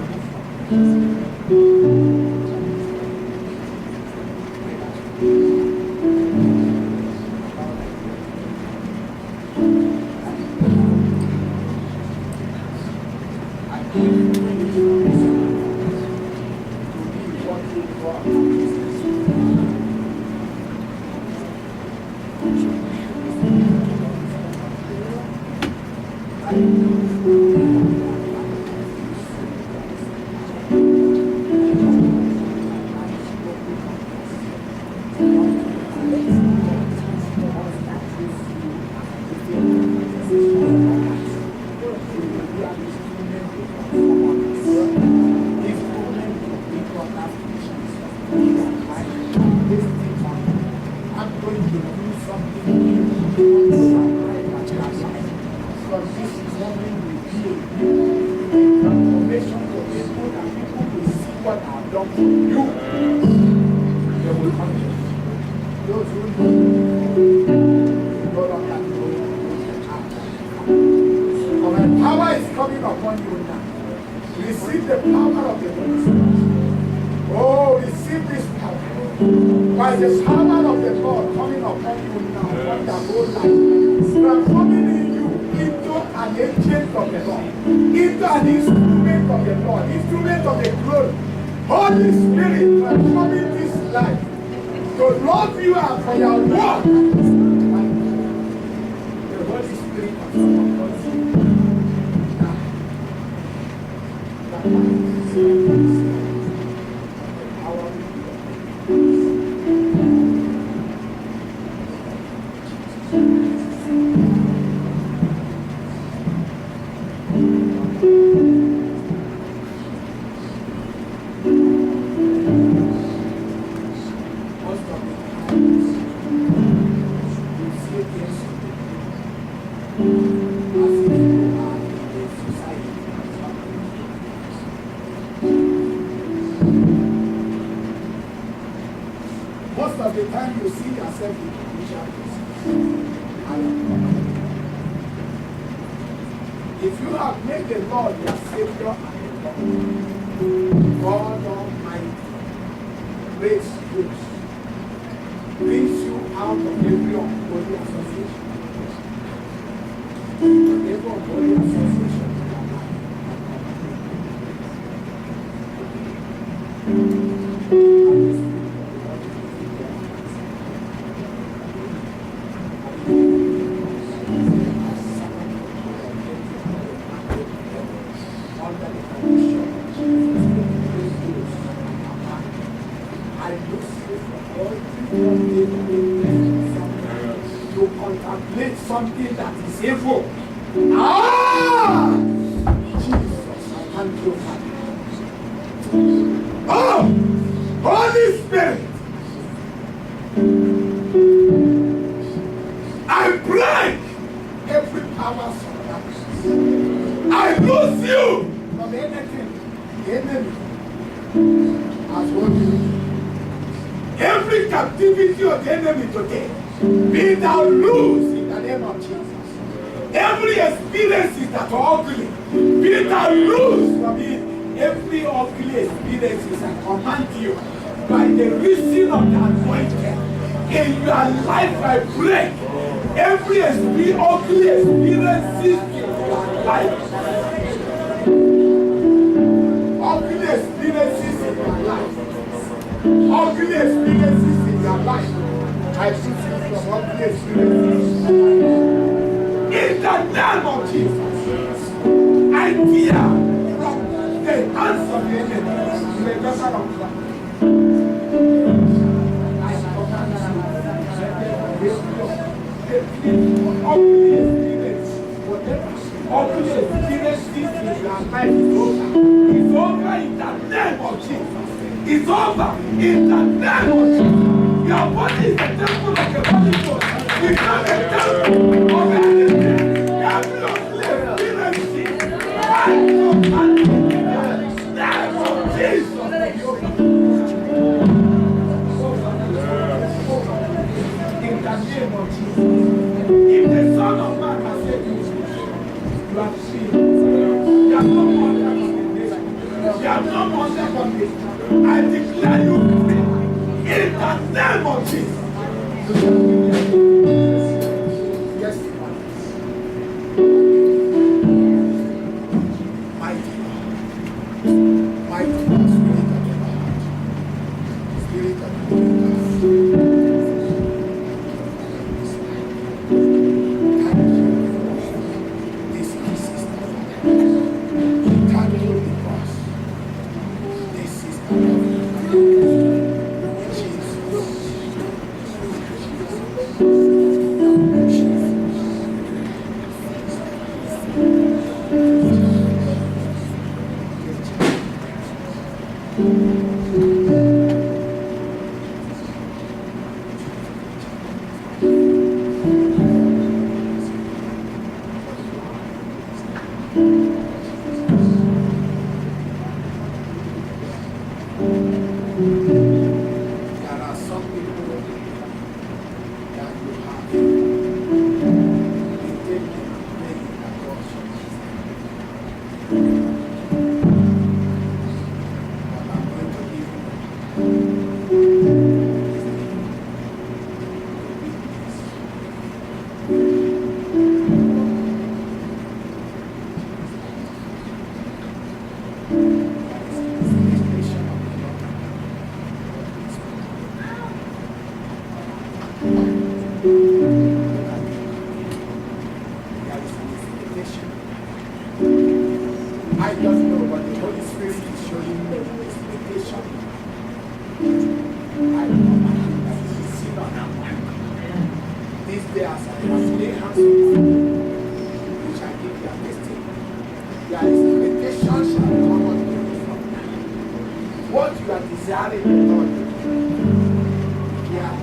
upon you now. Receive the power of the Holy Spirit. Oh, receive this power. By the power of the Lord coming upon you now, upon your whole life, transforming in you into an agent of the Lord, into an instrument of the Lord, instrument of the glory. Holy Spirit, transforming this life to love you and for your work. The Holy Spirit transforms us. Most of the time you see yourself in condition, I am conquered. If you have made the Lord your Savior and your God Almighty, grace gives, brings you out of every unholy association. Every unholy association. To contemplate something that is evil. Ah! Jesus, I can't do that. Oh! Holy Spirit! I break every power of darkness. I lose you from anything the enemy has hold you. Every captivity of the enemy today, be thou loose in the name of Jesus. Every experience that are ugly, be thou loose from it. Every ugly experience I command you by the reason of the anointing in your life. I break every ugly experiences in your life. Ugly experiences in your life. Ugly experiences in your life. I put you from ugly experiences. In the name of Jesus, I tear from the hands of the enemy the vessel of God. I command you, ugly experience, whatever ugly experiences in your life is over. It's over in the name of Jesus. It's over in the name of Jesus. Your body is the temple of the Holy Ghost. It's not a temple of anything. Every experience, I command you in the name of Jesus. In the name of Jesus. If the Son of Man has said you, you are free. You are no more under condemnation. You are no more under condemnation. I declare you free in the name of Jesus. Yes, mighty God, mighty God, Spirit of the Lord, thank you for this sister. Thank you because this sister. invitation. I command that you sit on that one. This day as I have laid hands on you, you shall give your destiny. Your expectation shall come unto you from now. What you are desiring the Lord will do. Yeah.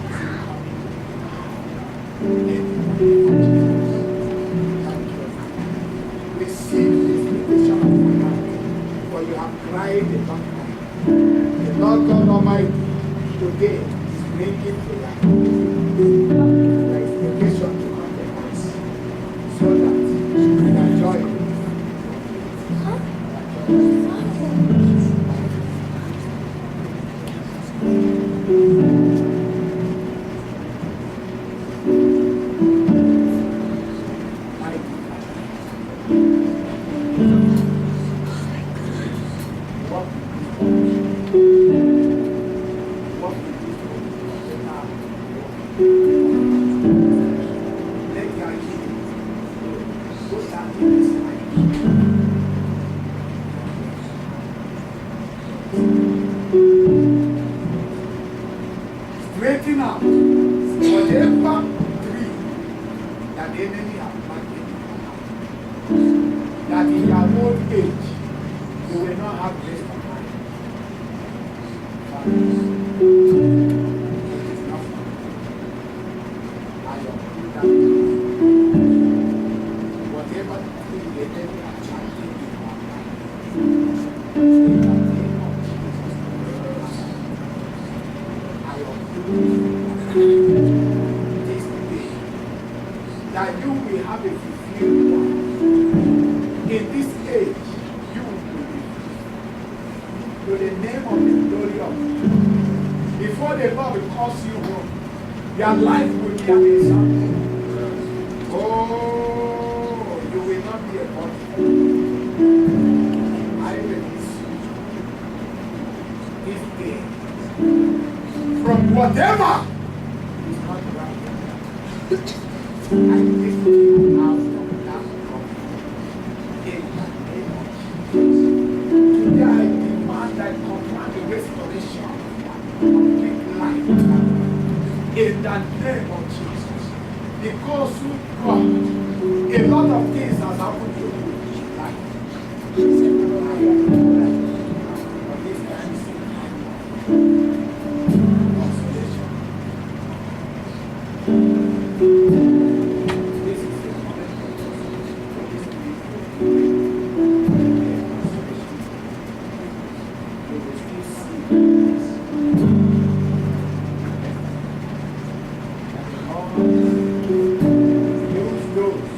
Receive this invitation of my heart, for you have cried a long time. The Lord God Almighty today is bringing to your expectation to come to pass, so that you can enjoy it. Straighten out whatever tree that the enemy has planted, that in your old age you will not have rest of mind. It is not fun. I am that whatever tree the enemy has planted in your mind, in the name of Jesus, I am this day that you will have a fulfilled one. In this age, you will be to the name of the glory of God. Before the Lord will cause you home, your life will be an example. Oh, you will not be a body. I release you this day from whatever is not right. I take you out of that problem. In the name of Jesus. Today I demand, I command the restoration of complete life. In the name of Jesus. Because you God, a lot of things has happened to you in life. But this time is consolation. This is the moment for this you will still see this. And the Lord use those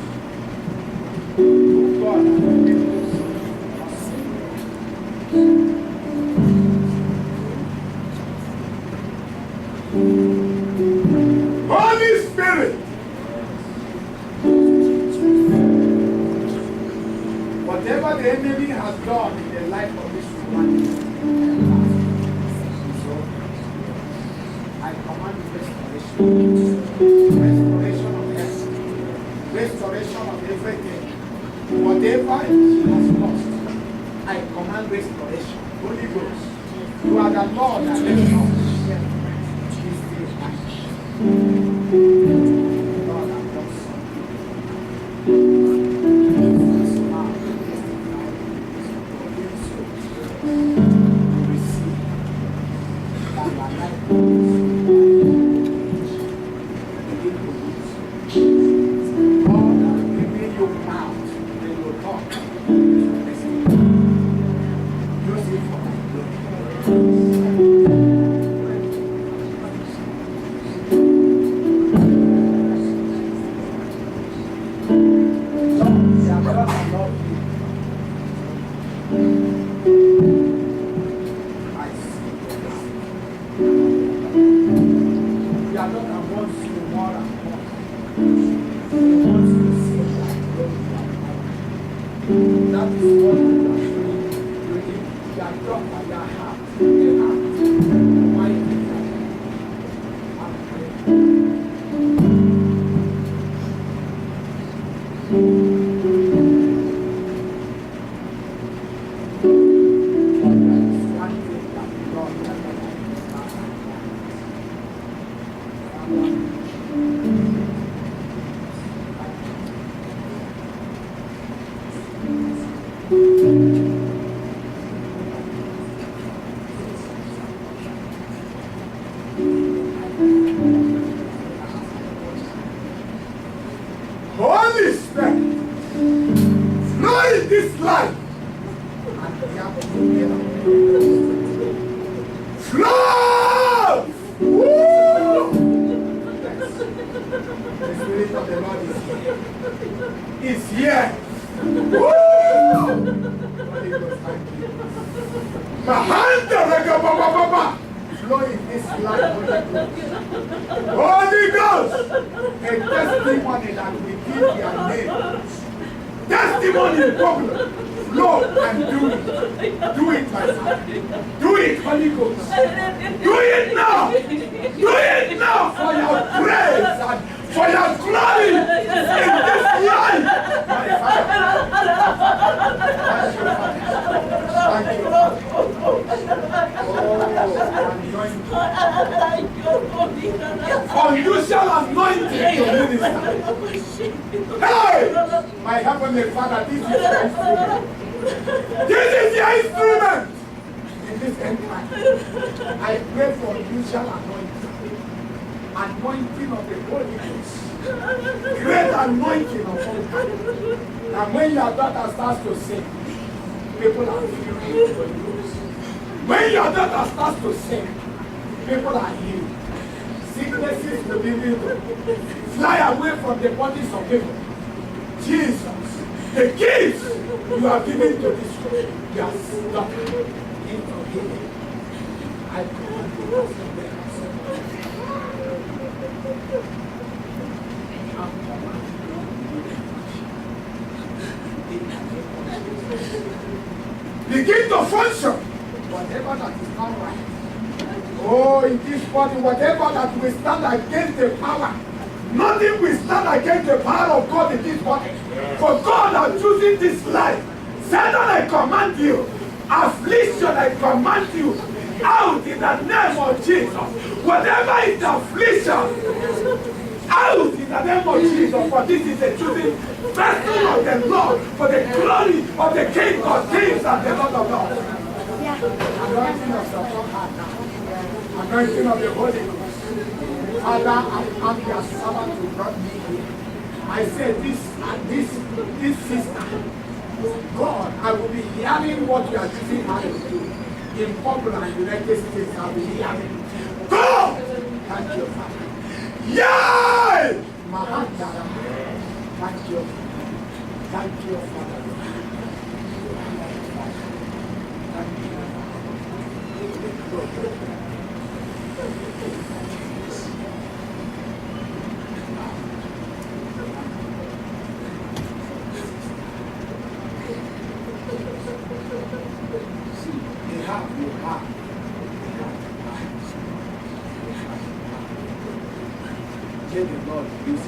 who God has given us. Holy Spirit, whatever the enemy has done in the life of this woman, so I command restoration, restoration of health, restoration of everything. Whatever she has lost, I command restoration. Holy Ghost, you are the Lord that left us. This day, Lord, I bless you. Flow! Woo! The Spirit of the Lord is here. Is here. Woo! Holy Ghost, thank you. Mahanda rega ba ba ba ba. Flow in this life, Holy Ghost. A testimony that we give your name. Testimony in public. Flow and do it. Do it, my son. Do it, Holy Ghost. Do it now. Do it now for your praise and for your glory in this life, my Father. Thank you, Father. Unusual anointing to minister. Hey! My Heavenly Father, this is your instrument. This is your instrument. In this end time, I pray for unusual anointing. Anointing of the Holy Ghost. Great anointing of all time. And when your daughter starts to sing, people are filled. When your daughter starts to sing, people are healed. Sicknesses will be healed. Fly away from the bodies of people. Jesus, the gifts you are giving to this church, you are stopping into healing. I command you to sing the begin to function. Whatever that is not right. Oh, in this body, whatever that will stand against the power, nothing will stand against the power of God in this body. For God has chosen this life. Satan, I command you. Affliction, I command you. Out in the name of Jesus. Whatever is affliction, out in the name of Jesus. For this is the choosing vessel of the Lord, for the glory of the King of Kings and the Lord of Lords. Anointing of the Lord now. Anointing of the Holy Ghost. Father, I am your servant who brought me here. I said this sister, God, I will be hearing what you are using her to do. In Popular United States, I will be hearing. God! Thank you, Father. Yay! Mahanta. Thank you. Thank you, Father. Thank you. Let the Lord use it.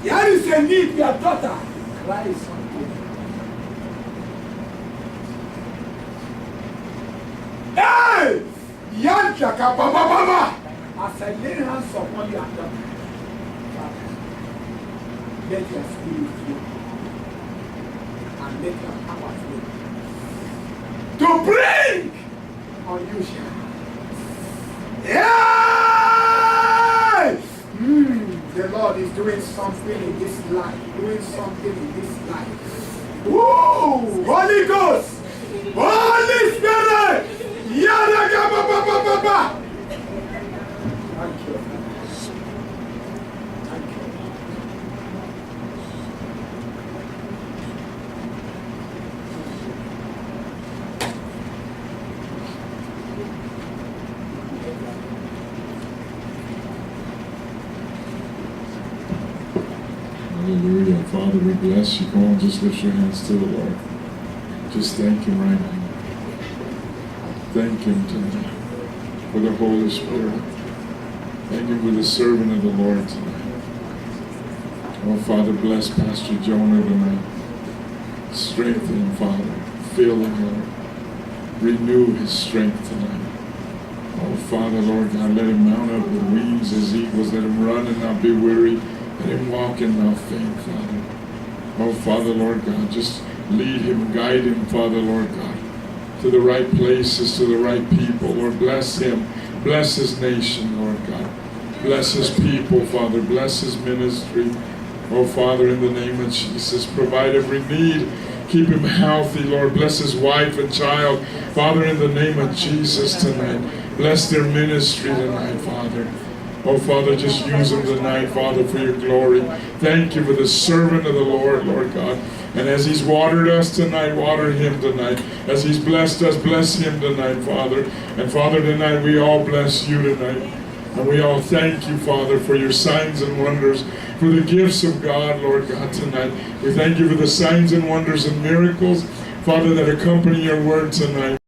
There is a need, your daughter. Christ. Hey! Yanchaka Baba Baba! As I lay hands upon your daughter, let your spirit flow and let your power flow to bring unusual. Yeah! The Lord is doing something in this life, doing something in this life. Woo! Holy Ghost! Holy Spirit! Yadaga Baba Baba Baba! Thank you. Thank you. Hallelujah. Father, we bless you. Come on, just lift your hands to the Lord. Just thank him right now. Thank him tonight for the Holy Spirit. Thank him for the servant of the Lord tonight. Oh, Father, bless Pastor Jonah tonight. Strengthen him, Father. Fill him, Lord. Renew his strength tonight. Oh, Father, Lord God, let him mount up with wings as eagles. Let him run and not be weary. Let him walk and not faint, Father. Oh, Father, Lord God, just lead him, guide him, Father, Lord God, to the right places, to the right people. Lord, bless him. Bless his nation, Lord God. Bless his people, Father. Bless his ministry. Oh, Father, in the name of Jesus, provide every need. Keep him healthy, Lord. Bless his wife and child. Father, in the name of Jesus tonight, bless their ministry tonight, Father. Oh, Father, just use them tonight, Father, for your glory. Thank you for the servant of the Lord, Lord God. And as he's watered us tonight, water him tonight. As he's blessed us, bless him tonight, Father. And Father, tonight we all bless you tonight. And we all thank you, Father, for your signs and wonders, for the gifts of God, Lord God, tonight. We thank you for the signs and wonders and miracles, Father, that accompany your word tonight.